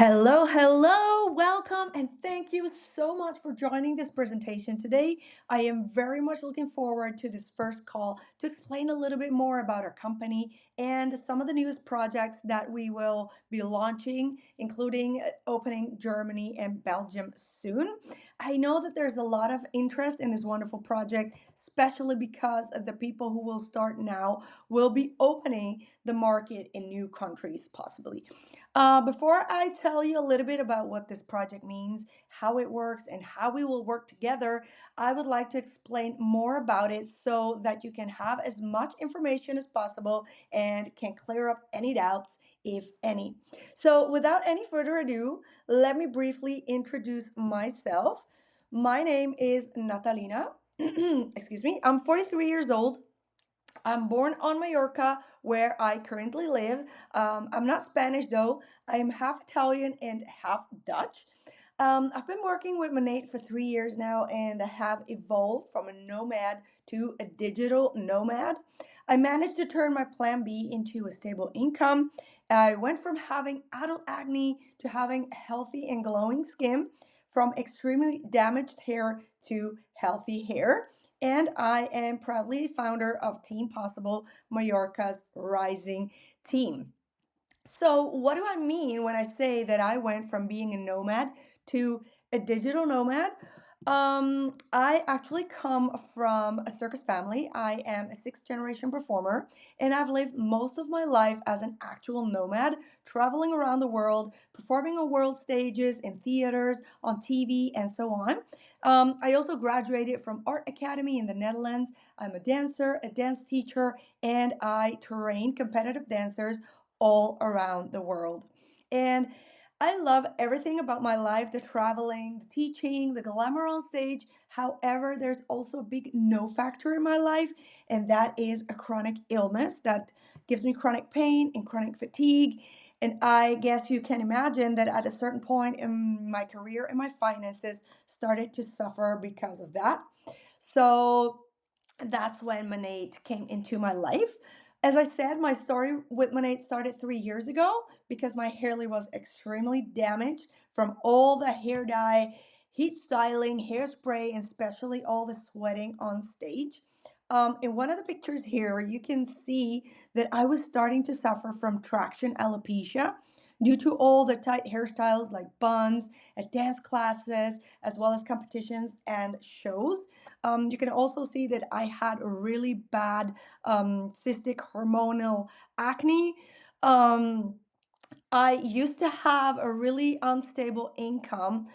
Hello, hello, welcome, and thank you so much for joining this presentation today. I am very much looking forward to this first call to explain a little bit more about our company and some of the newest projects that we will be launching, including opening Germany and Belgium soon. I know that there's a lot of interest in this wonderful project, especially because of the people who will start now will be opening the market in new countries, possibly. Before I tell you a little bit about what this project means, how it works, and how we will work together, I would like to explain more about it so that you can have as much information as possible and can clear up any doubts, if any. So, without any further ado, let me briefly introduce myself. My name is Natalina. Excuse me. I'm 43 years old. I'm born on Mallorca, where I currently live. I'm not Spanish though. I am half Italian and half Dutch. I've been working with Monat for 3 years now, and I have evolved from a nomad to a digital nomad. I managed to turn my plan B into a stable income. I went from having adult acne to having healthy and glowing skin, from extremely damaged hair to healthy hair. And I am proudly founder of Team Possible, Mallorca's rising team. So, what do I mean when I say that I went from being a nomad to a digital nomad? I actually come from a circus family. I am a sixth generation performer, and I've lived most of my life as an actual nomad, traveling around the world, performing on world stages, in theaters, on TV, and so on. I also graduated from Art Academy in the Netherlands. I'm a dancer, a dance teacher, and I train competitive dancers all around the world. And I love everything about my life, the traveling, the teaching, the glamour on stage. However, there's also a big no factor in my life, and that is a chronic illness that gives me chronic pain and chronic fatigue. And I guess you can imagine that at a certain point in my career and my finances started to suffer because of that. So that's when Monat came into my life. As I said, my story with Monat started 3 years ago because my hair was extremely damaged from all the hair dye, heat styling, hairspray, and especially all the sweating on stage. In one of the pictures here, you can see that I was starting to suffer from traction alopecia due to all the tight hairstyles like buns at dance classes, as well as competitions and shows. You can also see that I had a really bad cystic hormonal acne. Um, I used to have a really unstable income,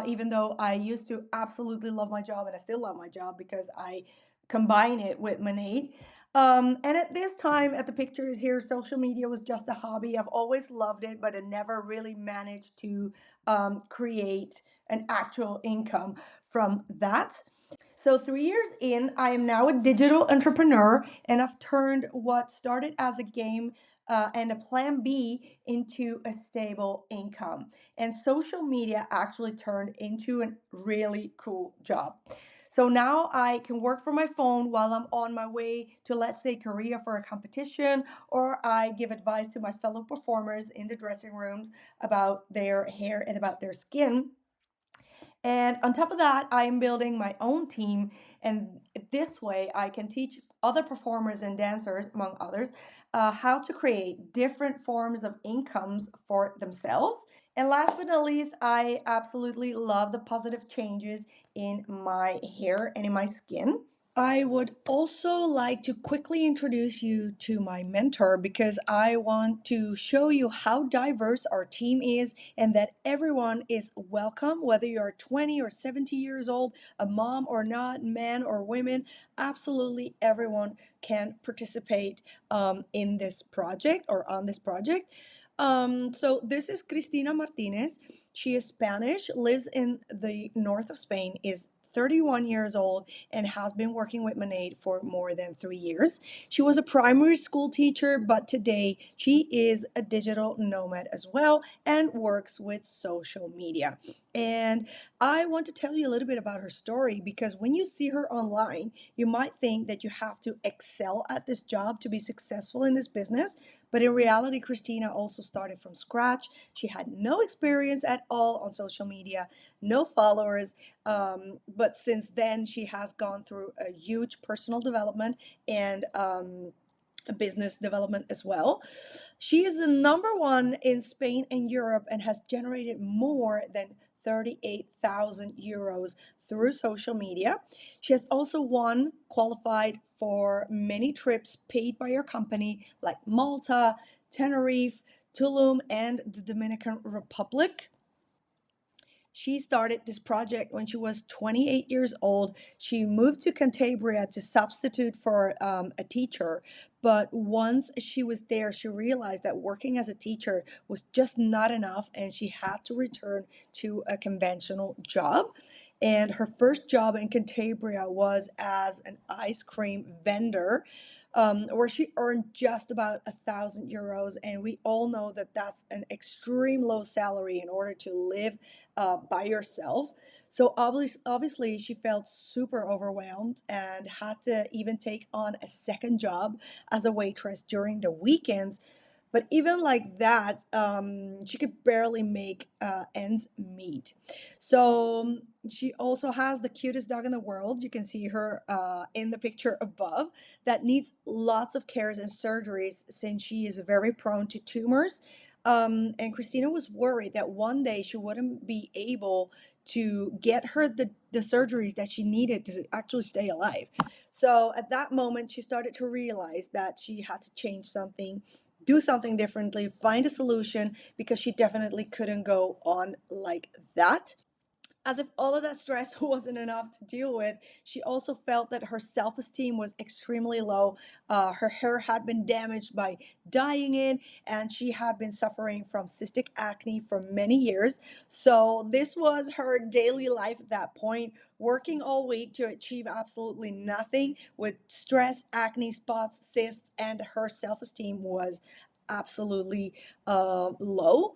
even though I used to absolutely love my job, and I still love my job because I combine it with Monat. And at this time, at the pictures here, social media was just a hobby. I've always loved it, but I never really managed to create an actual income from that. So, 3 years in, I am now a digital entrepreneur, and I've turned what started as a game and a plan B into a stable income. And social media actually turned into a really cool job. So now I can work from my phone while I'm on my way to, let's say, Korea for a competition, or I give advice to my fellow performers in the dressing rooms about their hair and about their skin. And on top of that, I am building my own team. And this way, I can teach other performers and dancers, among others, how to create different forms of incomes for themselves. And last but not least, I absolutely love the positive changes in my hair and in my skin. I would also like to quickly introduce you to my mentor because I want to show you how diverse our team is and that everyone is welcome, whether you're 20 or 70 years old, a mom or not, men or women. Absolutely everyone can participate in this project or on this project. So this is Cristina Martinez. She is Spanish, lives in the north of Spain, is 31 years old, and has been working with Monat for more than 3 years. She was a primary school teacher, but today she is a digital nomad as well and works with social media. And I want to tell you a little bit about her story because when you see her online, you might think that you have to excel at this job to be successful in this business, But in reality, Christina also started from scratch. She had no experience at all on social media, no followers. But since then, she has gone through a huge personal development and business development as well. She is the number one in Spain and Europe and has generated more than 38,000 euros through social media. She has also qualified for many trips paid by her company, like Malta, Tenerife, Tulum, and the Dominican Republic. She started this project when she was 28 years old. She moved to Cantabria to substitute for a teacher. But once she was there, she realized that working as a teacher was just not enough and she had to return to a conventional job. And her first job in Cantabria was as an ice cream vendor, where she earned just about 1,000 euros. And we all know that that's an extreme low salary in order to live by yourself. So obviously, she felt super overwhelmed and had to even take on a second job as a waitress during the weekends. But even like that, she could barely make ends meet. So she also has the cutest dog in the world. You can see her in the picture above, that needs lots of cares and surgeries since she is very prone to tumors. And Christina was worried that one day she wouldn't be able to get her the surgeries that she needed to actually stay alive. So at that moment, she started to realize that she had to change something, do something differently, find a solution, because she definitely couldn't go on like that. As if all of that stress wasn't enough to deal with, she also felt that her self esteem was extremely low. Her hair had been damaged by dyeing it, and she had been suffering from cystic acne for many years. So, this was her daily life at that point, working all week to achieve absolutely nothing with stress, acne spots, cysts, and her self esteem was absolutely low.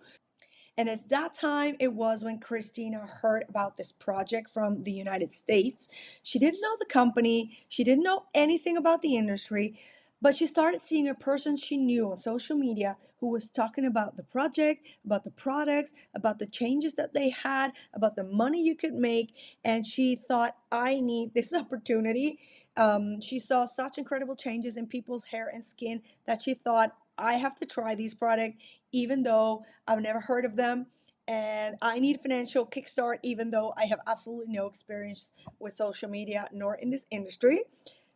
And at that time, it was when Christina heard about this project from the United States. She didn't know the company, she didn't know anything about the industry, but she started seeing a person she knew on social media who was talking about the project, about the products, about the changes that they had, about the money you could make. And she thought, I need this opportunity. She saw such incredible changes in people's hair and skin that she thought, I have to try these products, even though I've never heard of them. And I need financial kickstart, even though I have absolutely no experience with social media nor in this industry.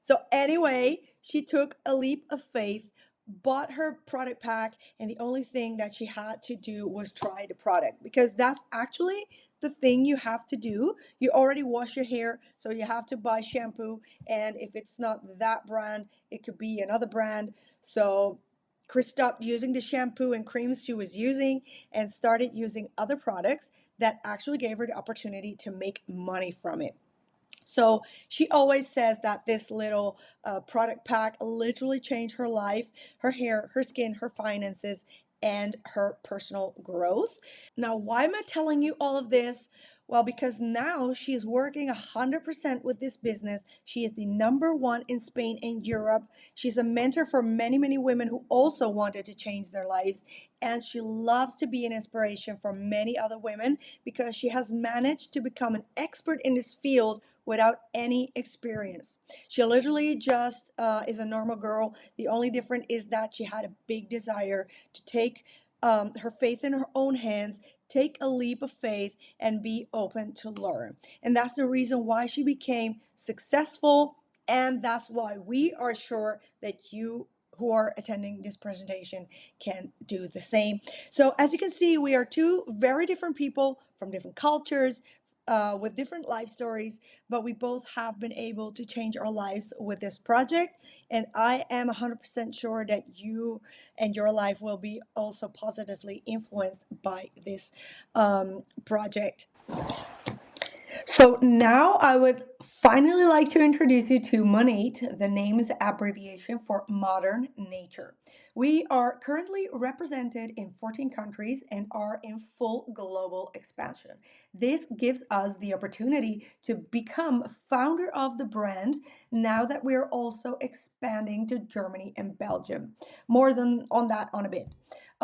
So, anyway, she took a leap of faith, bought her product pack, and the only thing that she had to do was try the product, because that's actually the thing you have to do. You already wash your hair, so you have to buy shampoo. And if it's not that brand, it could be another brand. So, Chris stopped using the shampoo and creams she was using and started using other products that actually gave her the opportunity to make money from it. So she always says that this little product pack literally changed her life, her hair, her skin, her finances, and her personal growth. Now, why am I telling you all of this? Well, because now she is working 100% with this business. She is the number one in Spain and Europe. She's a mentor for many, many women who also wanted to change their lives. And she loves to be an inspiration for many other women because she has managed to become an expert in this field without any experience. She literally just is a normal girl. The only difference is that she had a big desire to take her faith in her own hands, take a leap of faith, and be open to learn. And that's the reason why she became successful. And that's why we are sure that you who are attending this presentation can do the same. So, as you can see, we are two very different people from different cultures, with different life stories, but we both have been able to change our lives with this project. And I am 100% sure that you and your life will be also positively influenced by this project. So now I would Finally, like to introduce you to Monat. The name is abbreviation for Modern Nature. We are currently represented in 14 countries and are in full global expansion. This gives us the opportunity to become founder of the brand now that we're also expanding to Germany and Belgium. More than on that on a bit.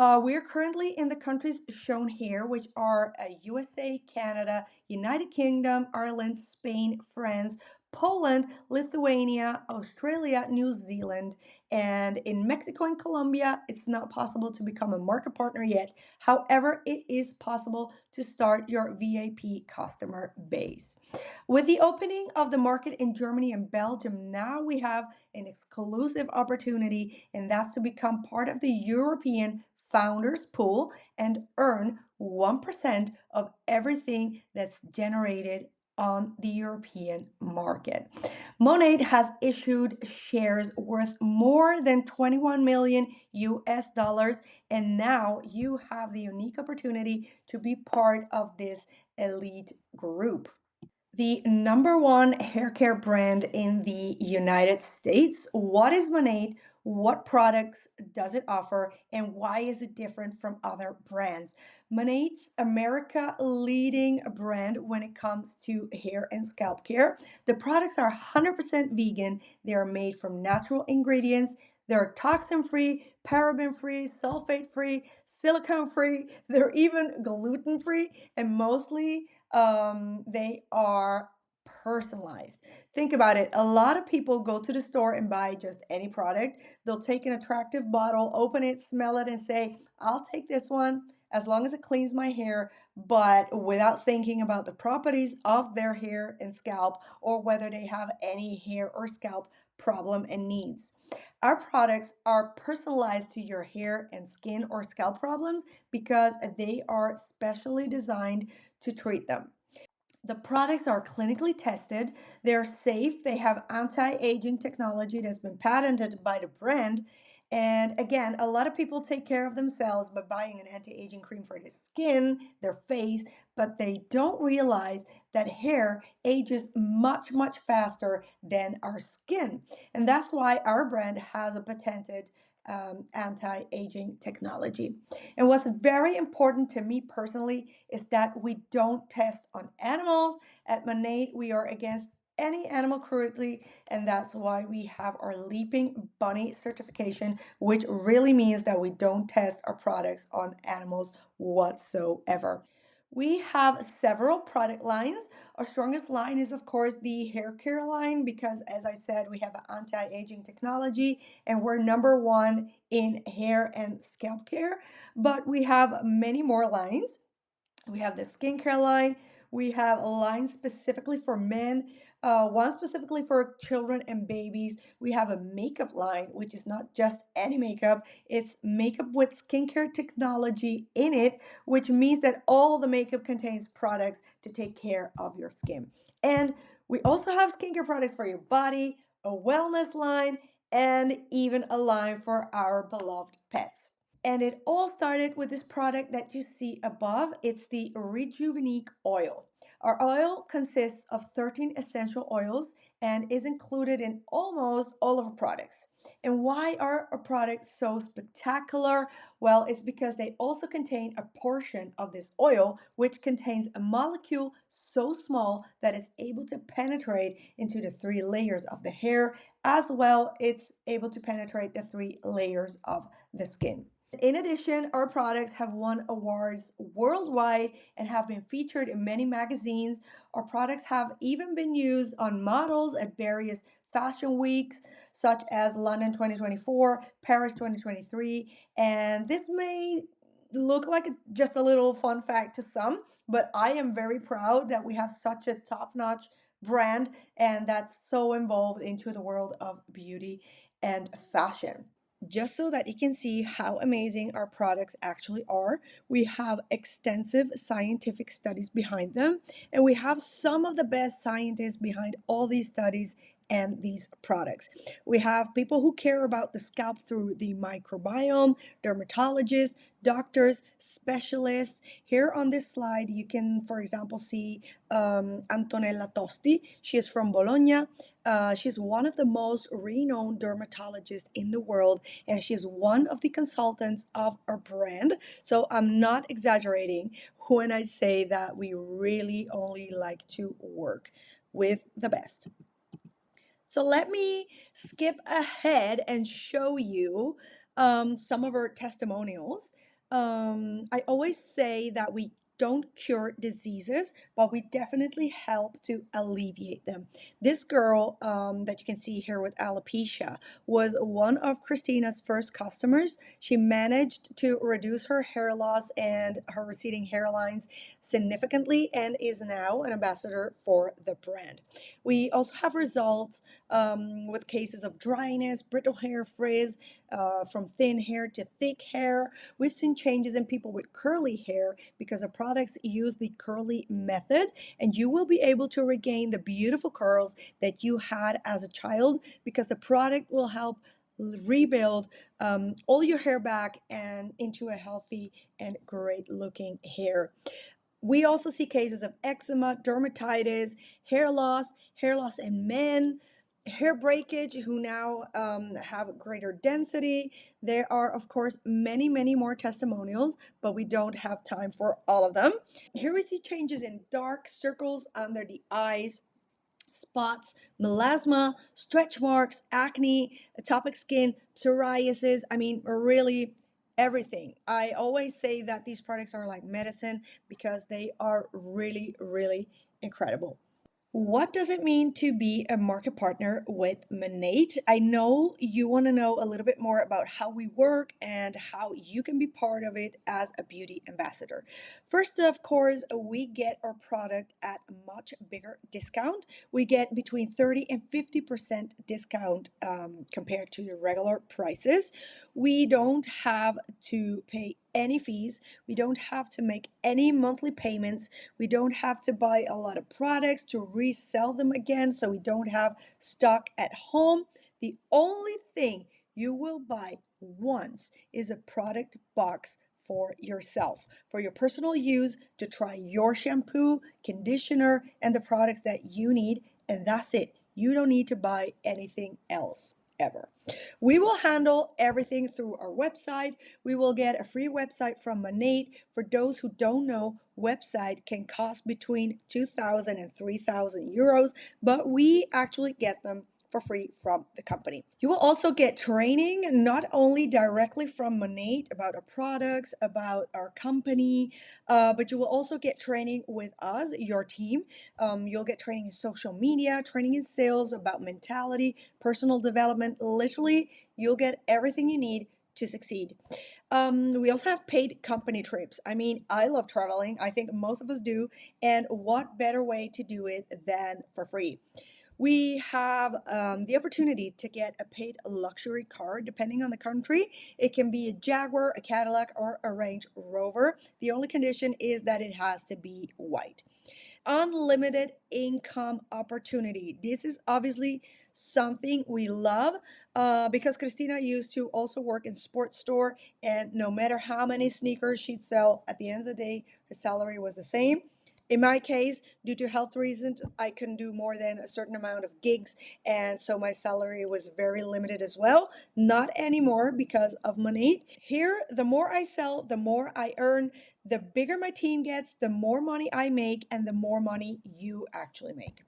We're currently in the countries shown here, which are USA, Canada, United Kingdom, Ireland, Spain, France, Poland, Lithuania, Australia, New Zealand, and in Mexico and Colombia, it's not possible to become a market partner yet. However, it is possible to start your VIP customer base. With the opening of the market in Germany and Belgium, now we have an exclusive opportunity, and that's to become part of the European Founders Pool and earn 1% of everything that's generated on the European market. Monat has issued shares worth more than 21 million US dollars, and now you have the unique opportunity to be part of this elite group. The number one hair care brand in the United States. What is Monat? What products does it offer? And why is it different from other brands? Monat's America leading brand when it comes to hair and scalp care. The products are 100% vegan. They are made from natural ingredients. They're toxin free, paraben free, sulfate free, silicone free. They're even gluten free. And mostly they are personalized. Think about it. A lot of people go to the store and buy just any product. They'll take an attractive bottle, open it, smell it, and say, I'll take this one as long as it cleans my hair, but without thinking about the properties of their hair and scalp or whether they have any hair or scalp problem and needs. Our products are personalized to your hair and skin or scalp problems because they are specially designed to treat them. The products are clinically tested, they're safe, they have anti aging technology that's been patented by the brand. And again, a lot of people take care of themselves by buying an anti aging cream for their skin, their face, but they don't realize that hair ages much, much faster than our skin. And that's why our brand has a patented anti aging technology. And what's very important to me personally is that we don't test on animals. At Monat, we are against any animal cruelty, and that's why we have our Leaping Bunny certification, which really means that we don't test our products on animals whatsoever. We have several product lines. Our strongest line is, of course, the hair care line because, as I said, we have anti aging technology and we're number one in hair and scalp care. But we have many more lines. We have the skincare line. We have a line specifically for men, one specifically for children and babies. We have a makeup line, which is not just any makeup, it's makeup with skincare technology in it, which means that all the makeup contains products to take care of your skin. And we also have skincare products for your body, a wellness line, and even a line for our beloved pets. And it all started with this product that you see above. It's the Rejuvenate oil. Our oil consists of 13 essential oils and is included in almost all of our products. And why are our products so spectacular? Well, it's because they also contain a portion of this oil which contains a molecule so small that it's able to penetrate into the three layers of the hair, as well it's able to penetrate the three layers of the skin. In addition, our products have won awards worldwide and have been featured in many magazines. Our products have even been used on models at various fashion weeks, such as London 2024, Paris 2023. And this may look like just a little fun fact to some, but I am very proud that we have such a top notch brand and that's so involved into the world of beauty and fashion. Just so that you can see how amazing our products actually are, we have extensive scientific studies behind them, and we have some of the best scientists behind all these studies and these products. We have people who care about the scalp through the microbiome, dermatologists, doctors, specialists. Here on this slide, you can, for example, see Antonella Tosti. She is from Bologna. She's one of the most renowned dermatologists in the world, and she's one of the consultants of our brand. So I'm not exaggerating when I say that we really only like to work with the best. So let me skip ahead and show you some of our testimonials. I always say that we don't cure diseases, but we definitely help to alleviate them. This girl that you can see here with alopecia was one of Christina's first customers. She managed to reduce her hair loss and her receding hairlines significantly and is now an ambassador for the brand. We also have results with cases of dryness, brittle hair, frizz, from thin hair to thick hair. We've seen changes in people with curly hair because the products use the curly method, and you will be able to regain the beautiful curls that you had as a child because the product will help rebuild all your hair back and into a healthy and great looking hair. We also see cases of eczema, dermatitis, hair loss in men, hair breakage who now have greater density. There are, of course, many, many more testimonials, but we don't have time for all of them. Here we see changes in dark circles under the eyes, spots, melasma, stretch marks, acne, atopic skin, psoriasis. I mean, really everything. I always say that these products are like medicine because they are really, really incredible. What does it mean to be a market partner with Monat? I know you want to know a little bit more about how we work and how you can be part of it as a beauty ambassador. First, of course, we get our product at a much bigger discount. We get between 30 and 50% discount compared to the regular prices. We don't have to pay any fees. We don't have to make any monthly payments. We don't have to buy a lot of products to resell them again, so we don't have stock at home. The only thing you will buy once is a product box for yourself, for your personal use, to try your shampoo, conditioner, and the products that you need, and that's it. You don't need to buy anything else ever. We will handle everything through our website. We will get a free website from Monat. For those who don't know, website can cost between 2,000 and 3,000 euros, but we actually get them for free from the company. You will also get training, not only directly from Monat about our products, about our company, but you will also get training with us, your team. You'll get training in social media, training in sales, about mentality, personal development. Literally, you'll get everything you need to succeed. We also have paid company trips. I mean, I love traveling. I think most of us do. And what better way to do it than for free? We have the opportunity to get a paid luxury car depending on the country. It can be a Jaguar, a Cadillac, or a Range Rover. The only condition is that it has to be white. Unlimited income opportunity. This is obviously something we love because Cristina used to also work in sports store, and no matter how many sneakers she'd sell, at the end of the day, her salary was the same. In my case, due to health reasons, I couldn't do more than a certain amount of gigs, and so my salary was very limited as well. Not anymore because of money. Here, the more I sell, the more I earn. The bigger my team gets, the more money I make, and the more money you actually make.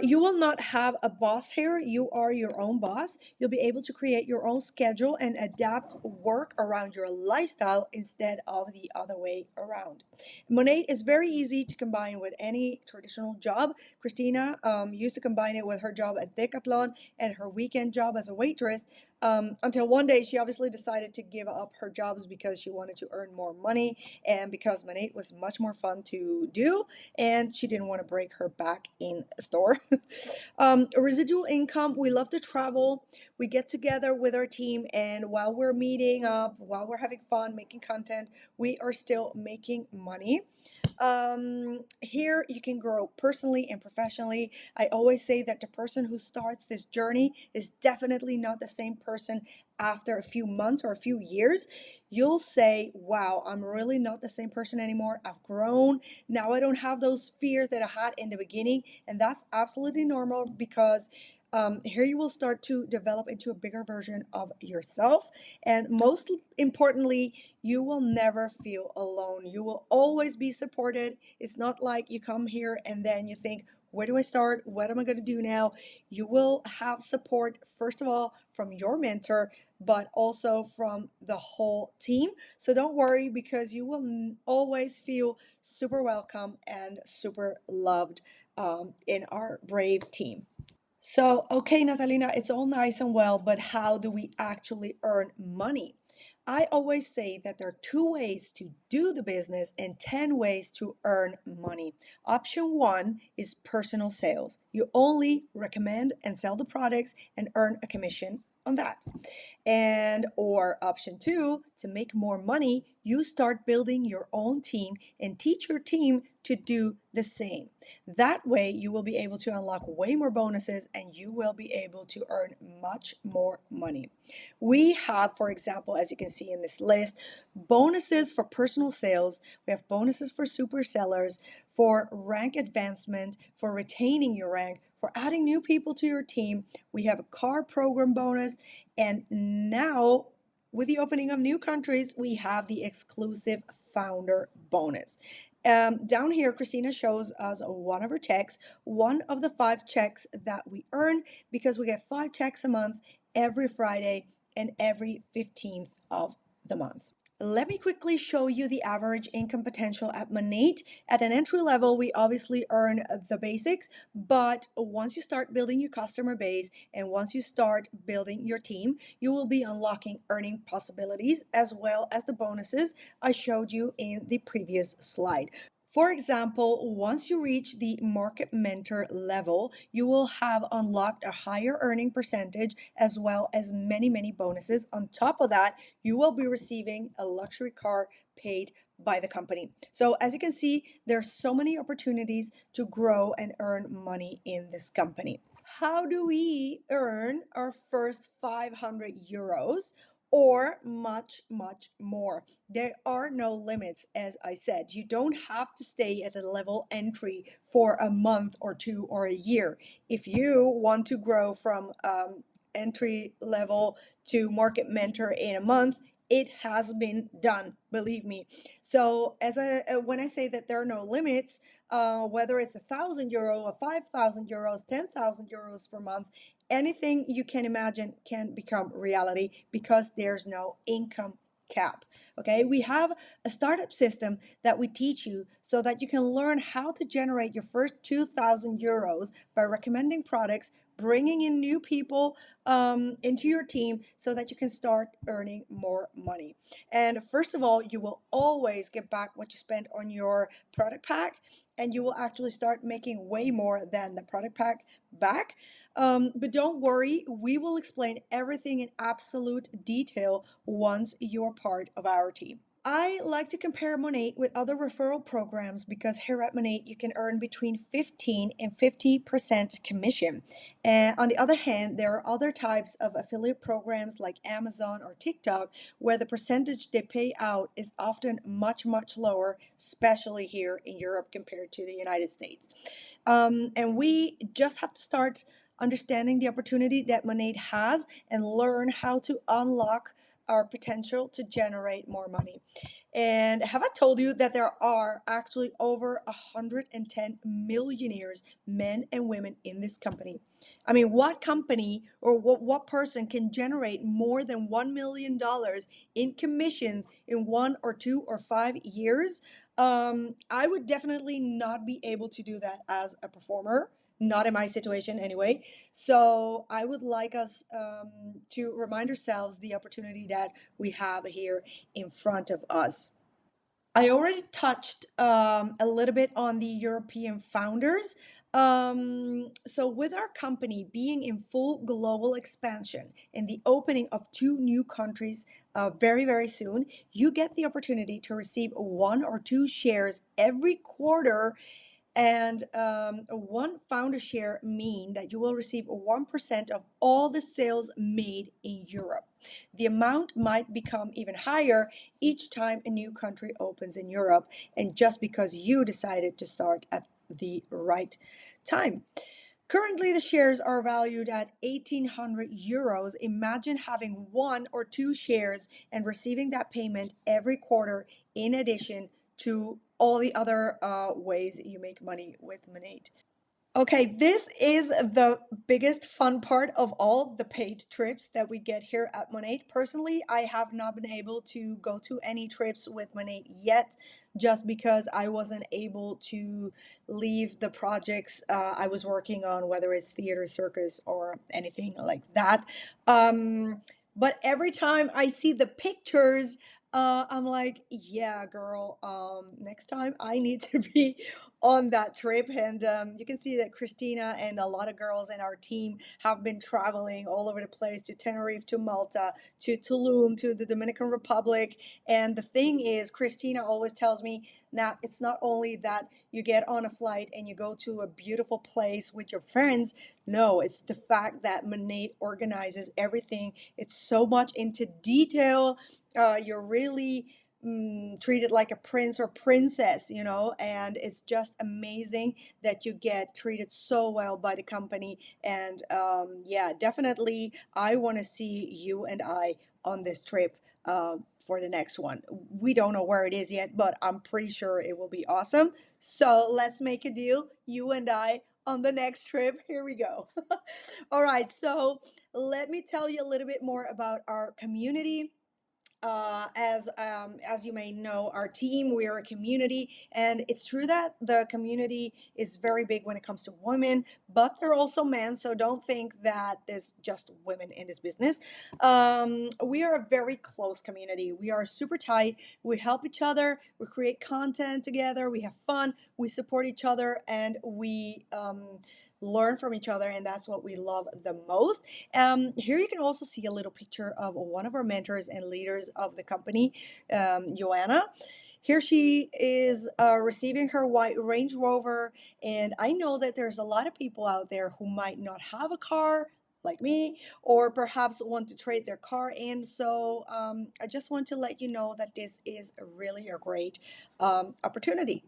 You will not have a boss here. You are your own boss. You'll be able to create your own schedule and adapt work around your lifestyle instead of the other way around. Monat is very easy to combine with any traditional job. Christina used to combine it with her job at Decathlon and her weekend job as a waitress, until one day she obviously decided to give up her jobs because she wanted to earn more money and because Monat was much more fun to do, and she didn't want to break her back in a store. Residual income, we love to travel. We get together with our team, and while we're meeting up, while we're having fun, making content, we are still making money. Here you can grow personally and professionally. I always say that the person who starts this journey is definitely not the same person after a few months or a few years. You'll say, wow, I'm really not the same person anymore. I've grown. Now I don't have those fears that I had in the beginning. And that's absolutely normal because here you will start to develop into a bigger version of yourself. And most importantly, you will never feel alone. You will always be supported. It's not like you come here and then you think, where do I start? What am I going to do now? You will have support, first of all, from your mentor, but also from the whole team. So don't worry because you will always feel super welcome and super loved in our brave team. So, okay, Natalina, it's all nice and well, but how do we actually earn money? I always say that there are two ways to do the business and 10 ways to earn money. Option one is personal sales. You only recommend and sell the products and earn a commission on that. And or option two, to make more money, you start building your own team and teach your team to do the same. That way, you will be able to unlock way more bonuses and you will be able to earn much more money. We have, for example, as you can see in this list, bonuses for personal sales. We have bonuses for super sellers, for rank advancement, for retaining your rank, for adding new people to your team. We have a car program bonus. And now, with the opening of new countries, we have the exclusive founder bonus. Down here, Christina shows us one of her checks, one of the 5 checks that we earn because we get 5 checks a month every Friday and every 15th of the month. Let me quickly show you the average income potential at Monat. At an entry level, we obviously earn the basics, but once you start building your customer base and once you start building your team, you will be unlocking earning possibilities as well as the bonuses I showed you in the previous slide. For example, once you reach the market mentor level, you will have unlocked a higher earning percentage as well as many, many bonuses. On top of that, you will be receiving a luxury car paid by the company. So as you can see, there's so many opportunities to grow and earn money in this company. How do we earn our first 500 euros? Or much, much more. There are no limits, as I said. You don't have to stay at a level entry for a month or two or a year. If you want to grow from entry level to market mentor in a month, it has been done, believe me. So when I say that there are no limits, whether it's €1,000, a €5,000, €10,000 per month, anything you can imagine can become reality because there's no income cap. Okay, we have a startup system that we teach you so that you can learn how to generate your first €2,000 by recommending products, bringing in new people into your team so that you can start earning more money. And first of all, you will always get back what you spent on your product pack, and you will actually start making way more than the product pack back. But don't worry, we will explain everything in absolute detail once you're part of our team. I like to compare Monat with other referral programs because here at Monat you can earn between 15 and 50% commission. And on the other hand, there are other types of affiliate programs like Amazon or TikTok where the percentage they pay out is often much, much lower, especially here in Europe compared to the United States. And we just have to start understanding the opportunity that Monat has and learn how to unlock our potential to generate more money. And have I told you that there are actually over 110 millionaires, men and women, in this company? I mean, what company or what person can generate more than $1 million in commissions in 1 or 2 or 5 years? I would definitely not be able to do that as a performer, not in my situation anyway. So I would like us to remind ourselves the opportunity that we have here in front of us. I already touched a little bit on the European founders. So, with our company being in full global expansion and the opening of 2 new countries very, very soon, you get the opportunity to receive 1 or 2 shares every quarter, and one founder share mean that you will receive 1% of all the sales made in Europe. The amount might become even higher each time a new country opens in Europe, and just because you decided to start at the right time. Currently, the shares are valued at 1,800 euros. Imagine having 1 or 2 shares and receiving that payment every quarter, in addition to all the other ways you make money with Monat. Okay, this is the biggest fun part of all the paid trips that we get here at Monat. Personally, I have not been able to go to any trips with Monat yet, just because I wasn't able to leave the projects I was working on, whether it's theater, circus, or anything like that. But every time I see the pictures, I'm like, yeah, girl, next time I need to be on that trip. And you can see that Christina and a lot of girls in our team have been traveling all over the place, to Tenerife, to Malta, to Tulum, to the Dominican Republic. And the thing is, Christina always tells me that it's not only that you get on a flight and you go to a beautiful place with your friends. No, it's the fact that Monat organizes everything. It's so much into detail. You're really treated like a prince or princess, and it's just amazing that you get treated so well by the company. And yeah, definitely, I want to see you and I on this trip for the next one. We don't know where it is yet, but I'm pretty sure it will be awesome. So let's make a deal, you and I, on the next trip. Here we go. All right, so let me tell you a little bit more about our community. As you may know, our team, we are a community, and it's true that the community is very big when it comes to women, but they're also men. So don't think that there's just women in this business. We are a very close community. We are super tight. We help each other. We create content together. We have fun. We support each other, and we learn from each other, and that's what we love the most. Here you can also see a little picture of one of our mentors and leaders of the company, Joanna. Here she is receiving her white Range Rover, and I know that there's a lot of people out there who might not have a car like me, or perhaps want to trade their car in. So I just want to let you know that this is really a great opportunity.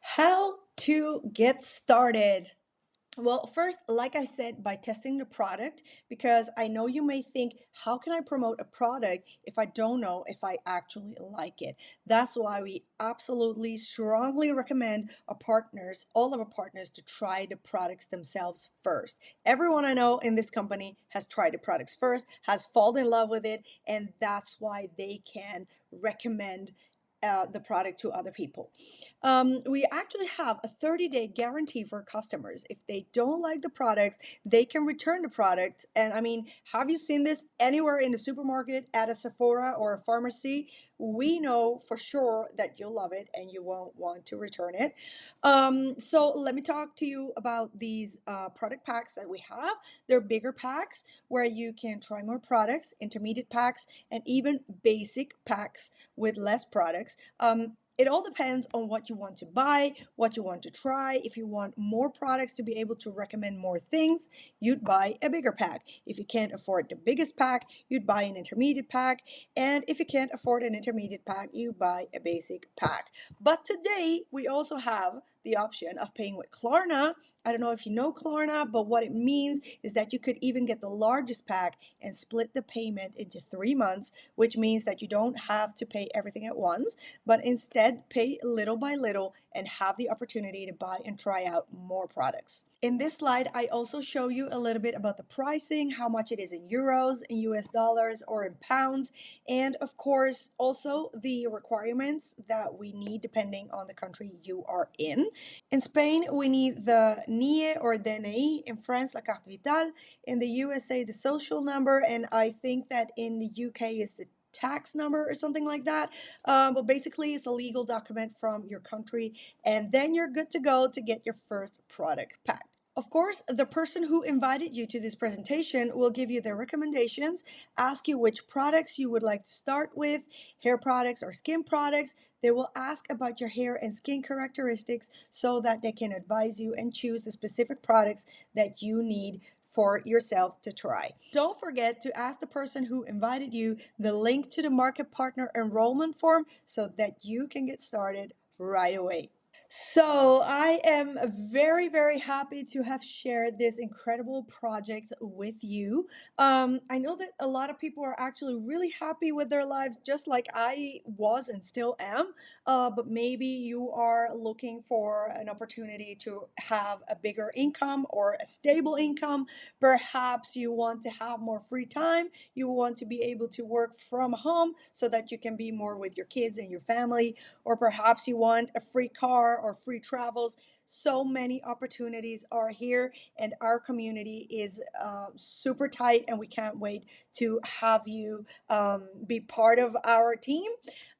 How to get started? Well, first, like I said, by testing the product, because I know you may think, how can I promote a product if I don't know if I actually like it? That's why we absolutely strongly recommend our partners, all of our partners, to try the products themselves first. Everyone I know in this company has tried the products first, has fallen in love with it, and that's why they can recommend the product to other people. We actually have a 30-day guarantee for customers. If they don't like the products, they can return the product. And I mean, have you seen this anywhere in the supermarket, at a Sephora or a pharmacy? We know for sure that you'll love it and you won't want to return it. So let me talk to you about these product packs that we have. They're bigger packs where you can try more products, intermediate packs, and even basic packs with less products. It all depends on what you want to buy, what you want to try. If you want more products to be able to recommend more things, you'd buy a bigger pack. If you can't afford the biggest pack, you'd buy an intermediate pack. And if you can't afford an intermediate pack, you buy a basic pack. But today, we also have the option of paying with Klarna. I don't know if you know Klarna, but what it means is that you could even get the largest pack and split the payment into 3 months, which means that you don't have to pay everything at once, but instead pay little by little and have the opportunity to buy and try out more products. In this slide, I also show you a little bit about the pricing, how much it is in euros, in US dollars, or in pounds, and of course, also the requirements that we need depending on the country you are in. In Spain, we need the NIE or DNI, in France, la carte vitale, in the USA, the social number, and I think that in the UK is the tax number or something like that. But basically, it's a legal document from your country, and then you're good to go to get your first product pack. Of course, the person who invited you to this presentation will give you their recommendations, ask you which products you would like to start with, hair products or skin products. They will ask about your hair and skin characteristics so that they can advise you and choose the specific products that you need for yourself to try. Don't forget to ask the person who invited you the link to the market partner enrollment form so that you can get started right away. So I am very, very happy to have shared this incredible project with you. I know that a lot of people are actually really happy with their lives, just like I was and still am. But maybe you are looking for an opportunity to have a bigger income or a stable income. Perhaps you want to have more free time. You want to be able to work from home so that you can be more with your kids and your family, or perhaps you want a free car or free travels. So many opportunities are here, and our community is super tight, and we can't wait to have you be part of our team.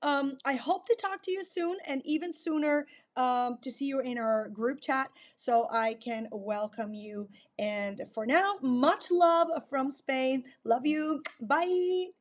I hope to talk to you soon, and even sooner to see you in our group chat so I can welcome you. And for now, much love from Spain. Love you. Bye.